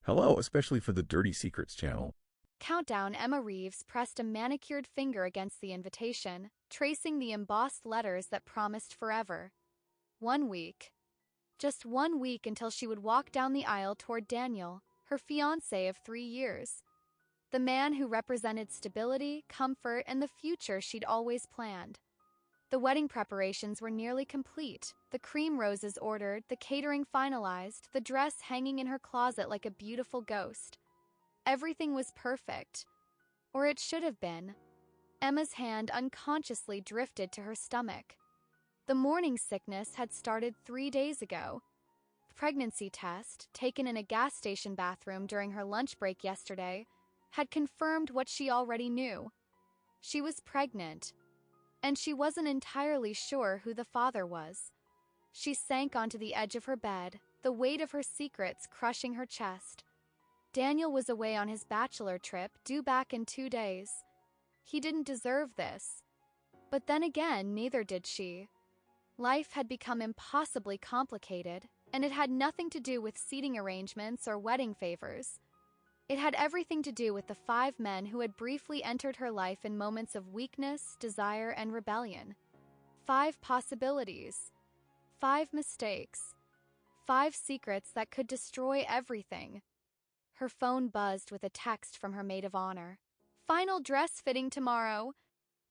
Hello, especially for the Dirty Secrets channel. Countdown. Emma Reeves pressed a manicured finger against the invitation, tracing the embossed letters that promised forever. 1 week. Just 1 week until she would walk down the aisle toward Daniel, her fiancé of 3 years. The man who represented stability, comfort, and the future she'd always planned. The wedding preparations were nearly complete, the cream roses ordered, the catering finalized, the dress hanging in her closet like a beautiful ghost. Everything was perfect. Or it should have been. Emma's hand unconsciously drifted to her stomach. The morning sickness had started 3 days ago. The pregnancy test, taken in a gas station bathroom during her lunch break yesterday, had confirmed what she already knew. She was pregnant, and she wasn't entirely sure who the father was. She sank onto the edge of her bed, the weight of her secrets crushing her chest. Daniel was away on his bachelor trip, due back in 2 days. He didn't deserve this. But then again, neither did she. Life had become impossibly complicated, and it had nothing to do with seating arrangements or wedding favors. It had everything to do with the 5 men who had briefly entered her life in moments of weakness, desire, and rebellion. 5 possibilities. 5 mistakes. 5 secrets that could destroy everything. Her phone buzzed with a text from her maid of honor. "Final dress fitting tomorrow.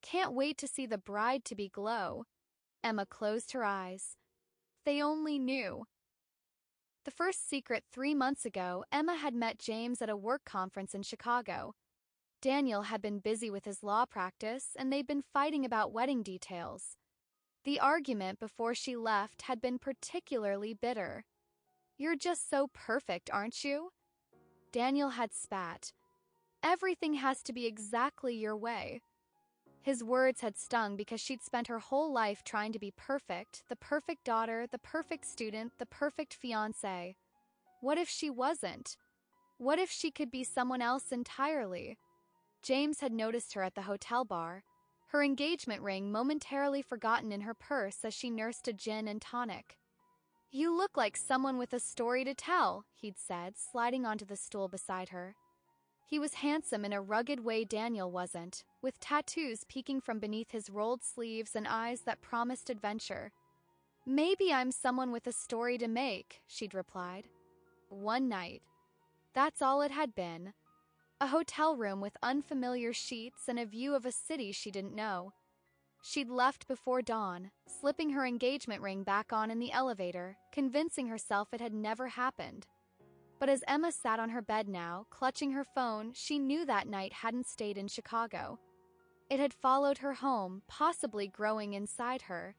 Can't wait to see the bride-to-be glow." Emma closed her eyes. They only knew. The first secret 3 months ago, Emma had met James at a work conference in Chicago. Daniel had been busy with his law practice, and they'd been fighting about wedding details. The argument before she left had been particularly bitter. "You're just so perfect, aren't you?" Daniel had spat. "Everything has to be exactly your way." His words had stung because she'd spent her whole life trying to be perfect, the perfect daughter, the perfect student, the perfect fiancé. What if she wasn't? What if she could be someone else entirely? James had noticed her at the hotel bar, her engagement ring momentarily forgotten in her purse as she nursed a gin and tonic. "You look like someone with a story to tell," he'd said, sliding onto the stool beside her. He was handsome in a rugged way Daniel wasn't, with tattoos peeking from beneath his rolled sleeves and eyes that promised adventure. "Maybe I'm someone with a story to make," she'd replied. One night. That's all it had been. A hotel room with unfamiliar sheets and a view of a city she didn't know. She'd left before dawn, slipping her engagement ring back on in the elevator, convincing herself it had never happened. But as Emma sat on her bed now, clutching her phone, she knew that night hadn't stayed in Chicago. It had followed her home, possibly growing inside her.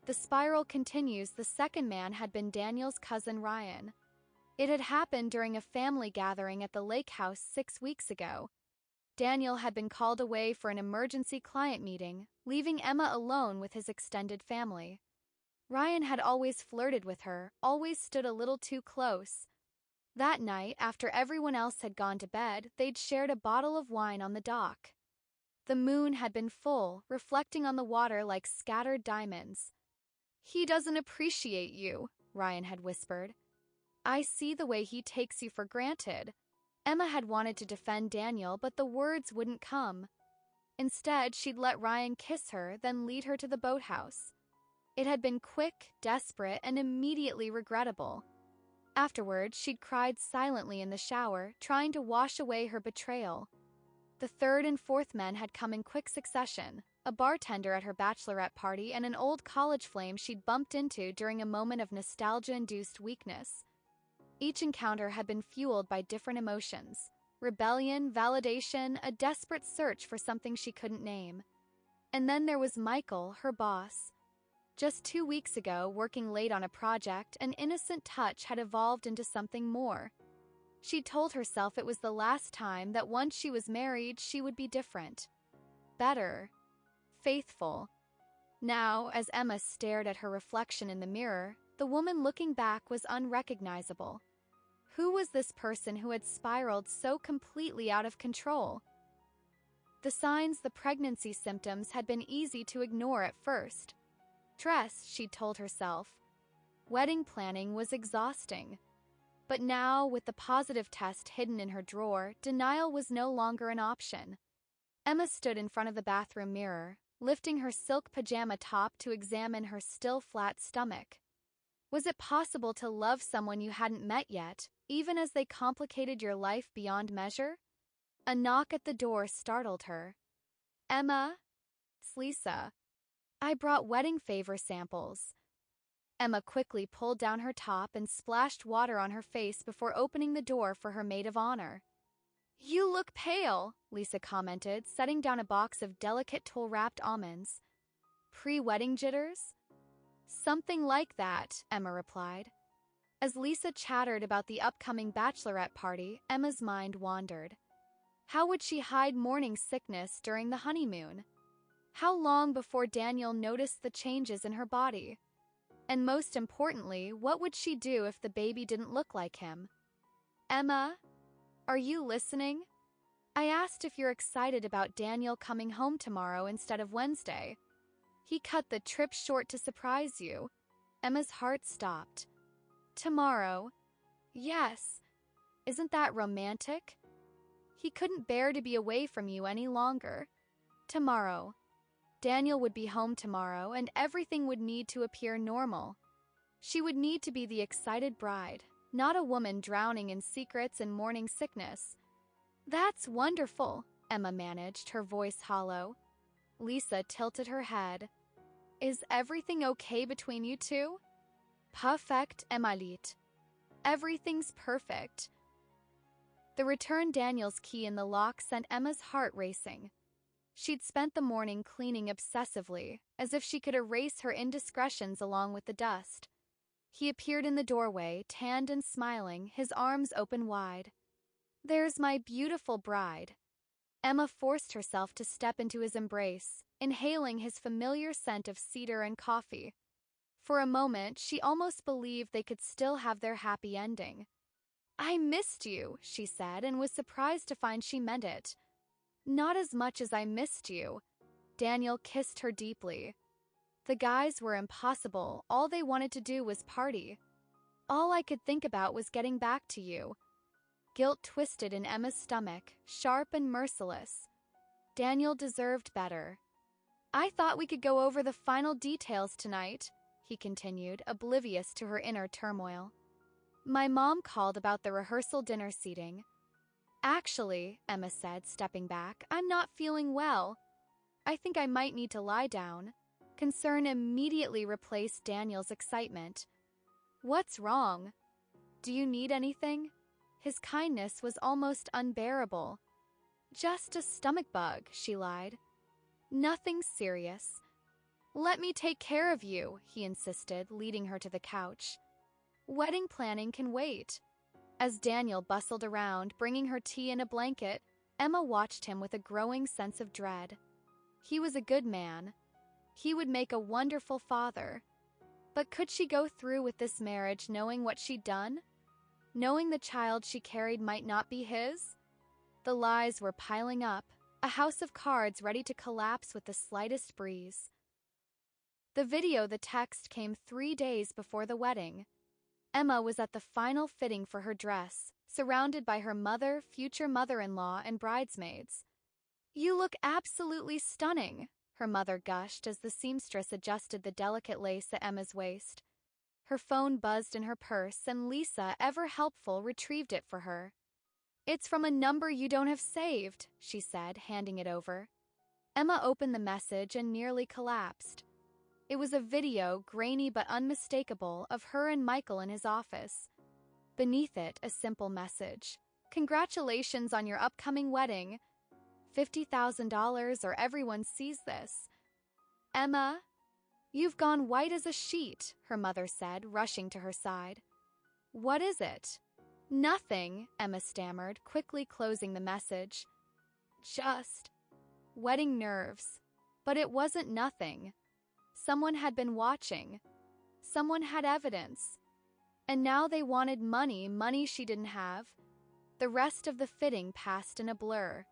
The spiral continues. The second man had been Daniel's cousin Ryan. It had happened during a family gathering at the lake house 6 weeks ago. Daniel had been called away for an emergency client meeting, leaving Emma alone with his extended family. Ryan had always flirted with her, always stood a little too close. That night, after everyone else had gone to bed, they'd shared a bottle of wine on the dock. The moon had been full, reflecting on the water like scattered diamonds. "He doesn't appreciate you," Ryan had whispered. "I see the way he takes you for granted." Emma had wanted to defend Daniel, but the words wouldn't come. Instead, she'd let Ryan kiss her, then lead her to the boathouse. It had been quick, desperate, and immediately regrettable. Afterward, she'd cried silently in the shower, trying to wash away her betrayal. The third and fourth men had come in quick succession, a bartender at her bachelorette party and an old college flame she'd bumped into during a moment of nostalgia-induced weakness. Each encounter had been fueled by different emotions: rebellion, validation, a desperate search for something she couldn't name. And then there was Michael, her boss. Just 2 weeks ago, working late on a project, an innocent touch had evolved into something more. She told herself it was the last time, that once she was married, she would be different. Better. Faithful. Now, as Emma stared at her reflection in the mirror, the woman looking back was unrecognizable. Who was this person who had spiraled so completely out of control? The signs, the pregnancy symptoms, had been easy to ignore at first. Dress, she'd told herself. Wedding planning was exhausting. But now, with the positive test hidden in her drawer, denial was no longer an option. Emma stood in front of the bathroom mirror, lifting her silk pajama top to examine her still flat stomach. Was it possible to love someone you hadn't met yet, even as they complicated your life beyond measure? A knock at the door startled her. "Emma? It's Lisa. I brought wedding favor samples." Emma quickly pulled down her top and splashed water on her face before opening the door for her maid of honor. "You look pale," Lisa commented, setting down a box of delicate toll-wrapped almonds. "Pre-wedding jitters?" "Something like that," Emma replied. As Lisa chattered about the upcoming bachelorette party, Emma's mind wandered. How would she hide morning sickness during the honeymoon? How long before Daniel noticed the changes in her body? And most importantly, what would she do if the baby didn't look like him? "Emma, are you listening? I asked if you're excited about Daniel coming home tomorrow instead of Wednesday. He cut the trip short to surprise you." Emma's heart stopped. "Tomorrow? Yes. Isn't that romantic? He couldn't bear to be away from you any longer. Tomorrow. Daniel would be home tomorrow, and everything would need to appear normal. She would need to be the excited bride, not a woman drowning in secrets and morning sickness." "That's wonderful," Emma managed, her voice hollow. Lisa tilted her head. "Is everything okay between you two?" "Perfect, Emmalit. Everything's perfect." The return Daniel's key in the lock sent Emma's heart racing. She'd spent the morning cleaning obsessively, as if she could erase her indiscretions along with the dust. He appeared in the doorway, tanned and smiling, his arms open wide. "There's my beautiful bride." Emma forced herself to step into his embrace, inhaling his familiar scent of cedar and coffee. For a moment, she almost believed they could still have their happy ending. "I missed you," she said, and was surprised to find she meant it. "Not as much as I missed you." Daniel kissed her deeply. "The guys were impossible. All they wanted to do was party. All I could think about was getting back to you." Guilt twisted in Emma's stomach, sharp and merciless. Daniel deserved better. "I thought we could go over the final details tonight," he continued, oblivious to her inner turmoil. "My mom called about the rehearsal dinner seating." "Actually," Emma said, stepping back, "I'm not feeling well. I think I might need to lie down." Concern immediately replaced Daniel's excitement. "What's wrong? Do you need anything?" His kindness was almost unbearable. "Just a stomach bug," she lied. "Nothing serious." "Let me take care of you," he insisted, leading her to the couch. "Wedding planning can wait." As Daniel bustled around, bringing her tea and a blanket, Emma watched him with a growing sense of dread. He was a good man. He would make a wonderful father. But could she go through with this marriage knowing what she'd done? Knowing the child she carried might not be his? The lies were piling up, a house of cards ready to collapse with the slightest breeze. The text came 3 days before the wedding. Emma was at the final fitting for her dress, surrounded by her mother, future mother-in-law, and bridesmaids. "You look absolutely stunning," her mother gushed as the seamstress adjusted the delicate lace at Emma's waist. Her phone buzzed in her purse, and Lisa, ever helpful, retrieved it for her. "It's from a number you don't have saved," she said, handing it over. Emma opened the message and nearly collapsed. It was a video, grainy but unmistakable, of her and Michael in his office. Beneath it, a simple message. "Congratulations on your upcoming wedding. $50,000 or everyone sees this." "Emma, you've gone white as a sheet," her mother said, rushing to her side. "What is it?" "Nothing," Emma stammered, quickly closing the message. "Just wedding nerves." But it wasn't nothing. Someone had been watching. Someone had evidence. And now they wanted money she didn't have. The rest of the fitting passed in a blur.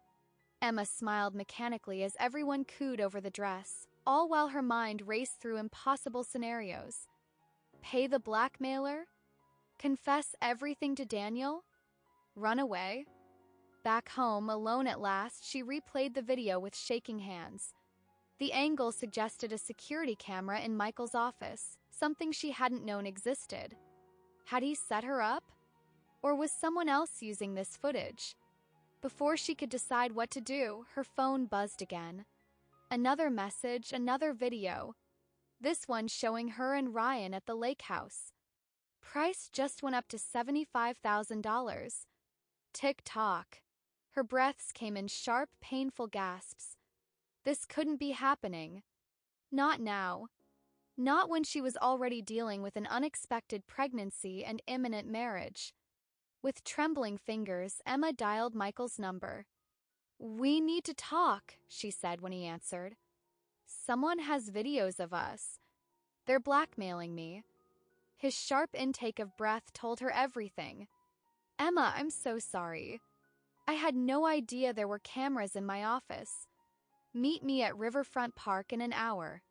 Emma smiled mechanically as everyone cooed over the dress, all while her mind raced through impossible scenarios. Pay the blackmailer? Confess everything to Daniel? Run away? Back home, alone at last, she replayed the video with shaking hands. The angle suggested a security camera in Michael's office, something she hadn't known existed. Had he set her up? Or was someone else using this footage? Before she could decide what to do, her phone buzzed again. Another message, another video. This one showing her and Ryan at the lake house. Price just went up to $75,000. Tick-tock. Her breaths came in sharp, painful gasps. This couldn't be happening. Not now. Not when she was already dealing with an unexpected pregnancy and imminent marriage. With trembling fingers, Emma dialed Michael's number. "We need to talk," she said when he answered. "Someone has videos of us. They're blackmailing me." His sharp intake of breath told her everything. "Emma, I'm so sorry. I had no idea there were cameras in my office. Meet me at Riverfront Park in an hour.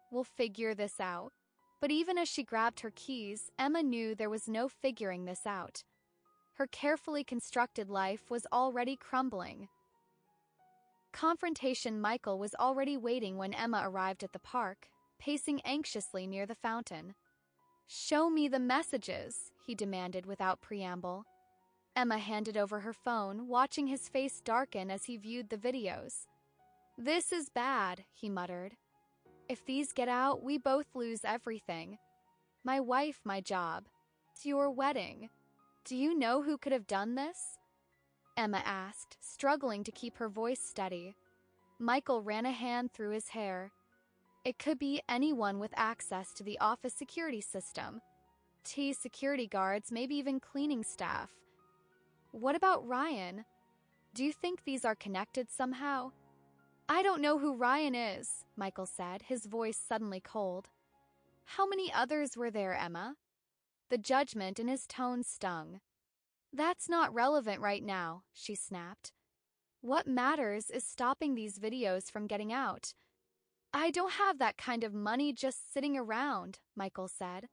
We'll figure this out." But even as she grabbed her keys, Emma knew there was no figuring this out. Her carefully constructed life was already crumbling. Confrontation Michael was already waiting when Emma arrived at the park, pacing anxiously near the fountain. "Show me the messages," he demanded without preamble. Emma handed over her phone, watching his face darken as he viewed the videos. "This is bad," he muttered. "If these get out, we both lose everything. My wife, my job. It's your wedding. Do you know who could have done this?" Emma asked, struggling to keep her voice steady. Michael ran a hand through his hair. "It could be anyone with access to the office security system. Security guards, maybe even cleaning staff. What about Ryan? Do you think these are connected somehow?" "I don't know who Ryan is," Michael said, his voice suddenly cold. "How many others were there, Emma?" The judgment in his tone stung. "That's not relevant right now," she snapped. "What matters is stopping these videos from getting out." "I don't have that kind of money just sitting around," Michael said.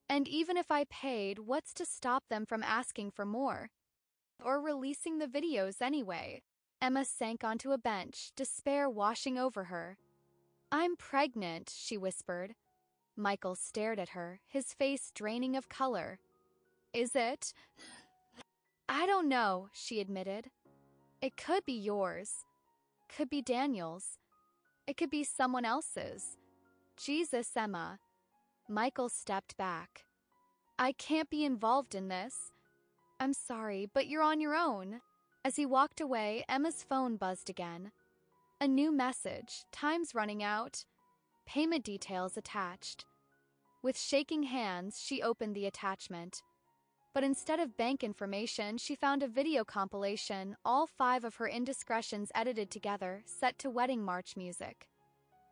"And even if I paid, what's to stop them from asking for more? Or releasing the videos anyway?" Emma sank onto a bench, despair washing over her. "I'm pregnant," she whispered. Michael stared at her, his face draining of color. "Is it?" "I don't know," she admitted. "It could be yours. Could be Daniel's. It could be someone else's. Jesus, Emma." Michael stepped back. "I can't be involved in this. I'm sorry, but you're on your own." As he walked away, Emma's phone buzzed again. A new message, time's running out. Payment details attached. With shaking hands, she opened the attachment. But instead of bank information, she found a video compilation, all 5 of her indiscretions edited together, set to wedding march music.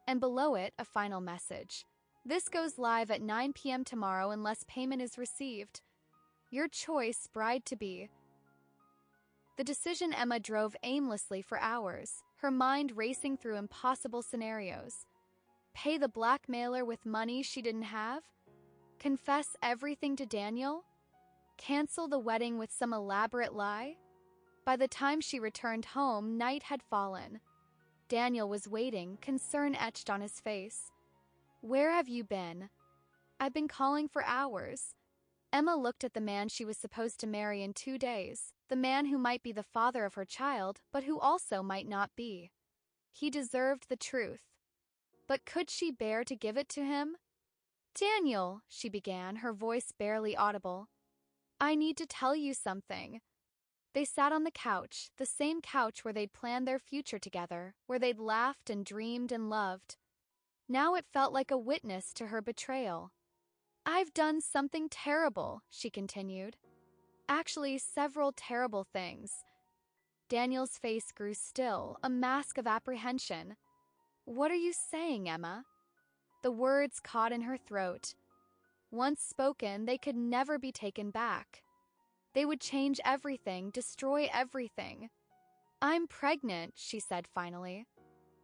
And below it, a final message. "This goes live at 9 p.m. tomorrow unless payment is received. Your choice, bride-to-be." The decision Emma drove aimlessly for hours, her mind racing through impossible scenarios. Pay the blackmailer with money she didn't have? Confess everything to Daniel? Cancel the wedding with some elaborate lie? By the time she returned home, night had fallen. Daniel was waiting, concern etched on his face. "Where have you been?" "I've been calling for hours." Emma looked at the man she was supposed to marry in 2 days, the man who might be the father of her child, but who also might not be. He deserved the truth. But could she bear to give it to him? "Daniel," she began, her voice barely audible. "I need to tell you something." They sat on the couch, the same couch where they'd planned their future together, where they'd laughed and dreamed and loved. Now it felt like a witness to her betrayal. "I've done something terrible," she continued. "Actually, several terrible things." Daniel's face grew still, a mask of apprehension. "What are you saying, Emma?" The words caught in her throat. Once spoken, they could never be taken back. They would change everything, destroy everything. "I'm pregnant," she said finally.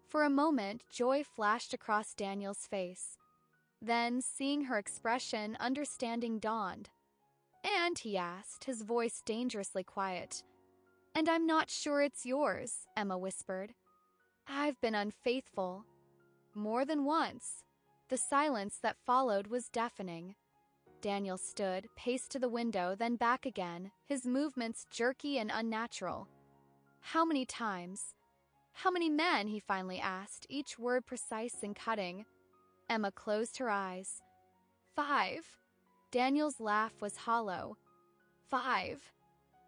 For a moment, joy flashed across Daniel's face. Then, seeing her expression, understanding dawned. And, he asked, his voice dangerously quiet. And I'm not sure it's yours, Emma whispered. I've been unfaithful. More than once. The silence that followed was deafening. Daniel stood, paced to the window, then back again, his movements jerky and unnatural. How many times? How many men? He finally asked, each word precise and cutting. Emma closed her eyes. 5. Daniel's laugh was hollow. 5.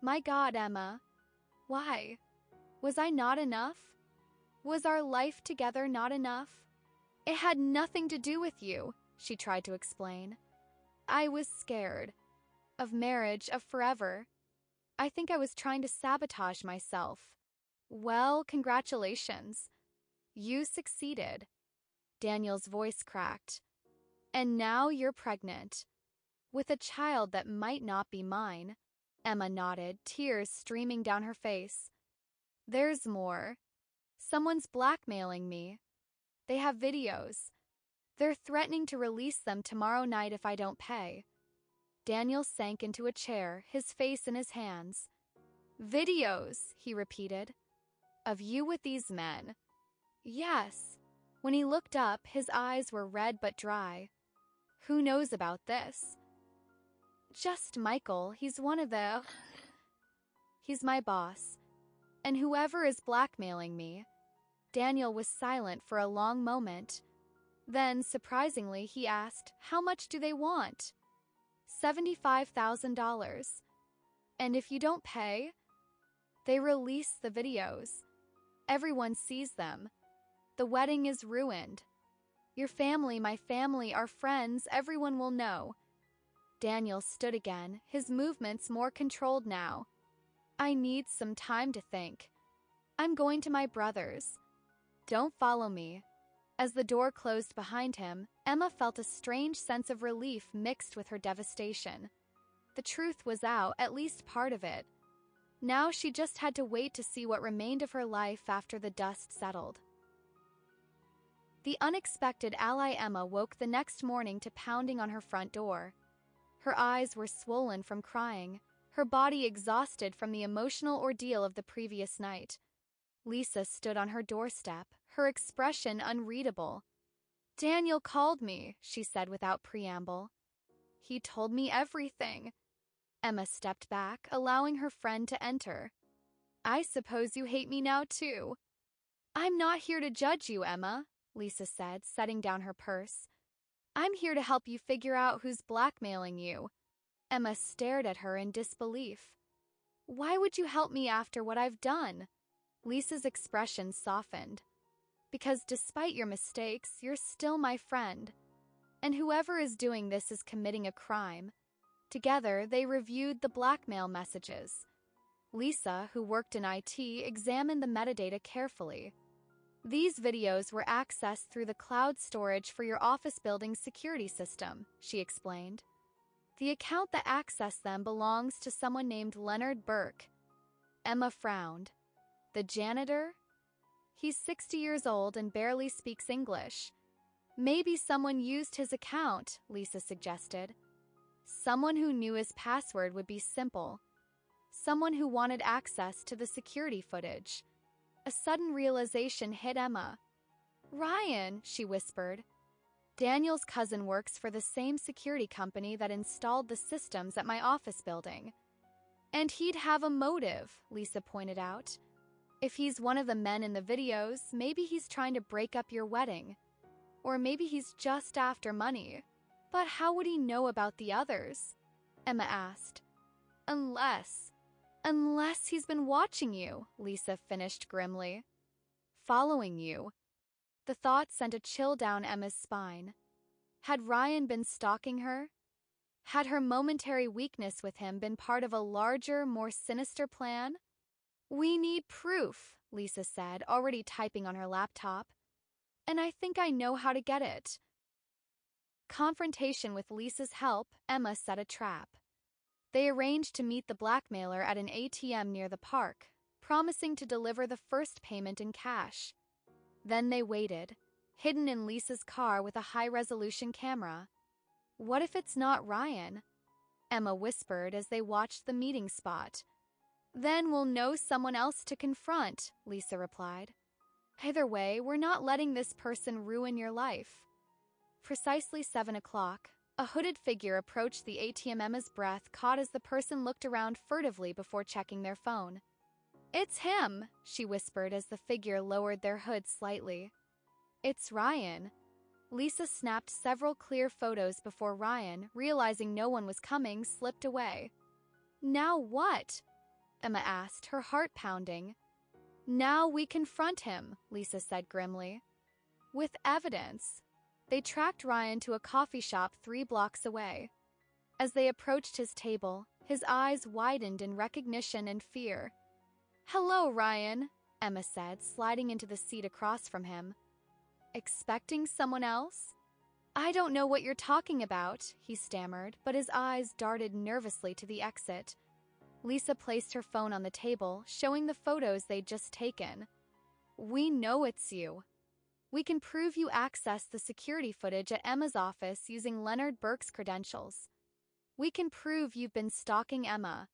My God, Emma. Why? Was I not enough? Was our life together not enough? It had nothing to do with you, she tried to explain. I was scared. Of marriage, of forever. I think I was trying to sabotage myself. Well, congratulations. You succeeded. Daniel's voice cracked. And now you're pregnant. With a child that might not be mine. Emma nodded, tears streaming down her face. There's more. Someone's blackmailing me. They have videos. They're threatening to release them tomorrow night if I don't pay. Daniel sank into a chair, his face in his hands. Videos, he repeated. Of you with these men. Yes. When he looked up, his eyes were red but dry. Who knows about this? Just Michael. He's one of the... He's my boss. And whoever is blackmailing me. Daniel was silent for a long moment. Then, surprisingly, he asked, how much do they want? $75,000. And if you don't pay, they release the videos. Everyone sees them. The wedding is ruined. Your family, my family, our friends, everyone will know. Daniel stood again, his movements more controlled now. I need some time to think. I'm going to my brother's. Don't follow me. As the door closed behind him, Emma felt a strange sense of relief mixed with her devastation. The truth was out, at least part of it. Now she just had to wait to see what remained of her life after the dust settled. The unexpected ally Emma woke the next morning to pounding on her front door. Her eyes were swollen from crying, her body exhausted from the emotional ordeal of the previous night. Lisa stood on her doorstep, her expression unreadable. Daniel called me, she said without preamble. He told me everything. Emma stepped back, allowing her friend to enter. I suppose you hate me now too. I'm not here to judge you, Emma, Lisa said, setting down her purse. I'm here to help you figure out who's blackmailing you. Emma stared at her in disbelief. Why would you help me after what I've done? Lisa's expression softened. Because despite your mistakes, you're still my friend. And whoever is doing this is committing a crime. Together, they reviewed the blackmail messages. Lisa, who worked in IT, examined the metadata carefully. These videos were accessed through the cloud storage for your office building's security system, she explained. The account that accessed them belongs to someone named Leonard Burke. Emma frowned. The janitor? He's 60 years old and barely speaks English. Maybe someone used his account, Lisa suggested. Someone who knew his password would be simple. Someone who wanted access to the security footage. A sudden realization hit Emma. Ryan, she whispered. Daniel's cousin works for the same security company that installed the systems at my office building. And he'd have a motive, Lisa pointed out. If he's one of the men in the videos, maybe he's trying to break up your wedding. Or maybe he's just after money. But how would he know about the others? Emma asked. Unless he's been watching you, Lisa finished grimly. Following you. The thought sent a chill down Emma's spine. Had Ryan been stalking her? Had her momentary weakness with him been part of a larger, more sinister plan? We need proof, Lisa said, already typing on her laptop. And I think I know how to get it. Confrontation with Lisa's help, Emma set a trap. They arranged to meet the blackmailer at an ATM near the park, promising to deliver the first payment in cash. Then they waited, hidden in Lisa's car with a high-resolution camera. What if it's not Ryan? Emma whispered as they watched the meeting spot. Then we'll know someone else to confront, Lisa replied. Either way, we're not letting this person ruin your life. Precisely 7 o'clock, a hooded figure approached the ATM. Emma's breath caught as the person looked around furtively before checking their phone. It's him, she whispered as the figure lowered their hood slightly. It's Ryan. Lisa snapped several clear photos before Ryan, realizing no one was coming, slipped away. Now what? Emma asked, her heart pounding. Now we confront him, Lisa said grimly. With evidence. They tracked Ryan to a coffee shop 3 blocks away. As they approached his table, his eyes widened in recognition and fear. Hello, Ryan, Emma said, sliding into the seat across from him. Expecting someone else? I don't know what you're talking about, he stammered, but his eyes darted nervously to the exit. Lisa placed her phone on the table, showing the photos they'd just taken. We know it's you. We can prove you accessed the security footage at Emma's office using Leonard Burke's credentials. We can prove you've been stalking Emma.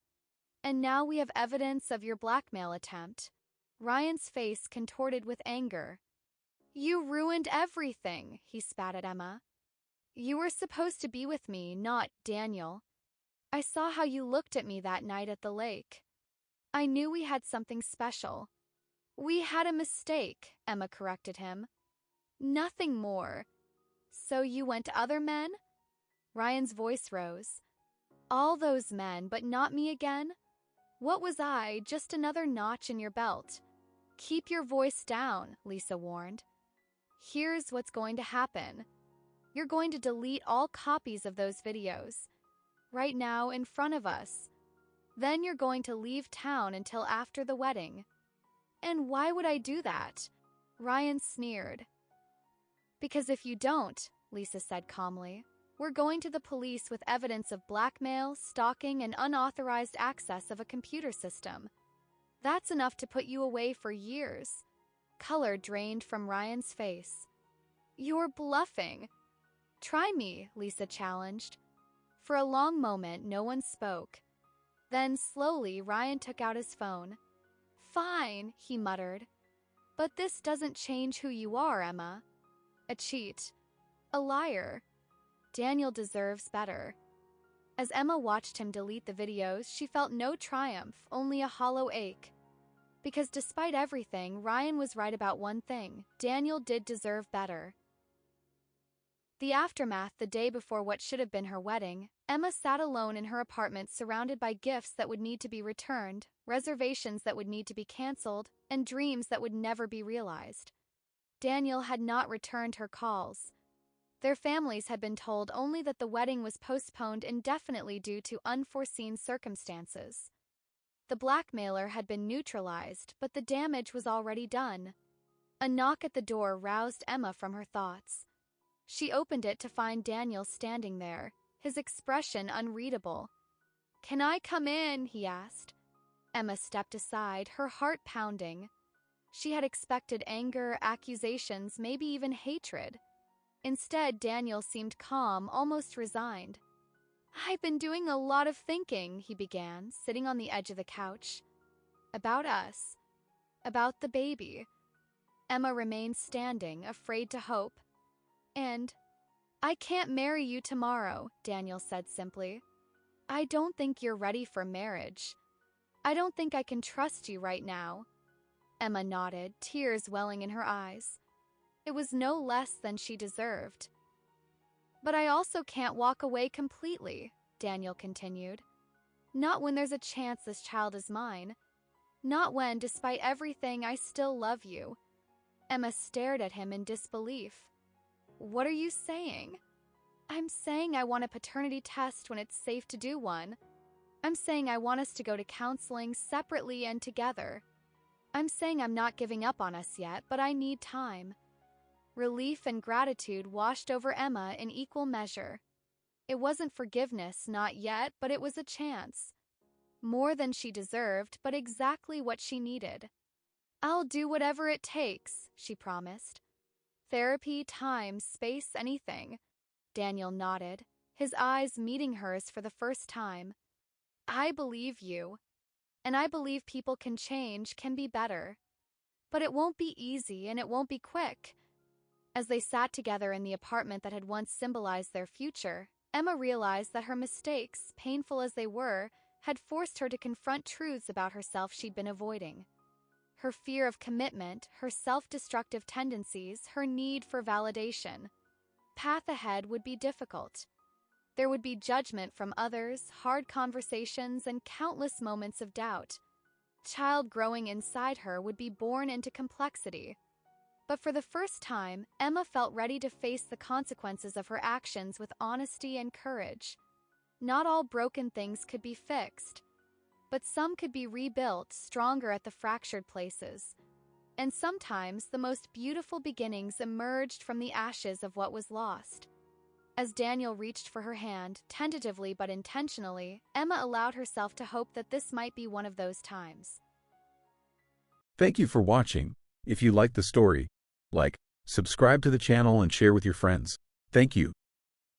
And now we have evidence of your blackmail attempt. Ryan's face contorted with anger. You ruined everything, he spat at Emma. You were supposed to be with me, not Daniel. I saw how you looked at me that night at the lake. I knew we had something special. We had a mistake, Emma corrected him. Nothing more. So you went to other men? Ryan's voice rose. All those men, but not me again? What was I, just another notch in your belt? Keep your voice down, Lisa warned. Here's what's going to happen. You're going to delete all copies of those videos. Right now, in front of us. Then you're going to leave town until after the wedding. And why would I do that? Ryan sneered. Because if you don't, Lisa said calmly, we're going to the police with evidence of blackmail, stalking, and unauthorized access of a computer system. That's enough to put you away for years. Color drained from Ryan's face. You're bluffing. Try me, Lisa challenged. For a long moment, no one spoke. Then, slowly, Ryan took out his phone. Fine, he muttered. But this doesn't change who you are, Emma. A cheat. A liar. Daniel deserves better. As Emma watched him delete the videos, she felt no triumph, only a hollow ache. Because despite everything, Ryan was right about one thing. Daniel did deserve better. The aftermath, the day before what should have been her wedding, Emma sat alone in her apartment surrounded by gifts that would need to be returned, reservations that would need to be canceled, and dreams that would never be realized. Daniel had not returned her calls. Their families had been told only that the wedding was postponed indefinitely due to unforeseen circumstances. The blackmailer had been neutralized, but the damage was already done. A knock at the door roused Emma from her thoughts. She opened it to find Daniel standing there, his expression unreadable. Can I come in? He asked. Emma stepped aside, her heart pounding. She had expected anger, accusations, maybe even hatred. Instead, Daniel seemed calm, almost resigned. I've been doing a lot of thinking, he began, sitting on the edge of the couch. About us. About the baby. Emma remained standing, afraid to hope. And, I can't marry you tomorrow, Daniel said simply. I don't think you're ready for marriage. I don't think I can trust you right now. Emma nodded, tears welling in her eyes. It was no less than she deserved. But I also can't walk away completely, Daniel continued. Not when there's a chance this child is mine. Not when, despite everything, I still love you. Emma stared at him in disbelief. What are you saying? I'm saying I want a paternity test when it's safe to do one. I'm saying I want us to go to counseling separately and together. I'm saying I'm not giving up on us yet, but I need time. Relief and gratitude washed over Emma in equal measure. It wasn't forgiveness, not yet, but it was a chance. More than she deserved, but exactly what she needed. I'll do whatever it takes, she promised. Therapy, time, space, anything. Daniel nodded. his eyes meeting hers for the first time. "I believe you, and I believe people can change, can be better. But it won't be easy and it won't be quick." As they sat together in the apartment that had once symbolized their future, Emma realized that her mistakes, painful as they were, had forced her to confront truths about herself she'd been avoiding. Her fear of commitment, her self-destructive tendencies, her need for validation. Path ahead would be difficult. There would be judgment from others, hard conversations, and countless moments of doubt. Child growing inside her would be born into complexity. But for the first time, Emma felt ready to face the consequences of her actions with honesty and courage. Not all broken things could be fixed, but some could be rebuilt, stronger at the fractured places. And sometimes the most beautiful beginnings emerged from the ashes of what was lost. As Daniel reached for her hand, tentatively but intentionally, Emma allowed herself to hope that this might be one of those times. Thank you for watching. If you liked the story, like, subscribe to the channel and share with your friends. Thank you.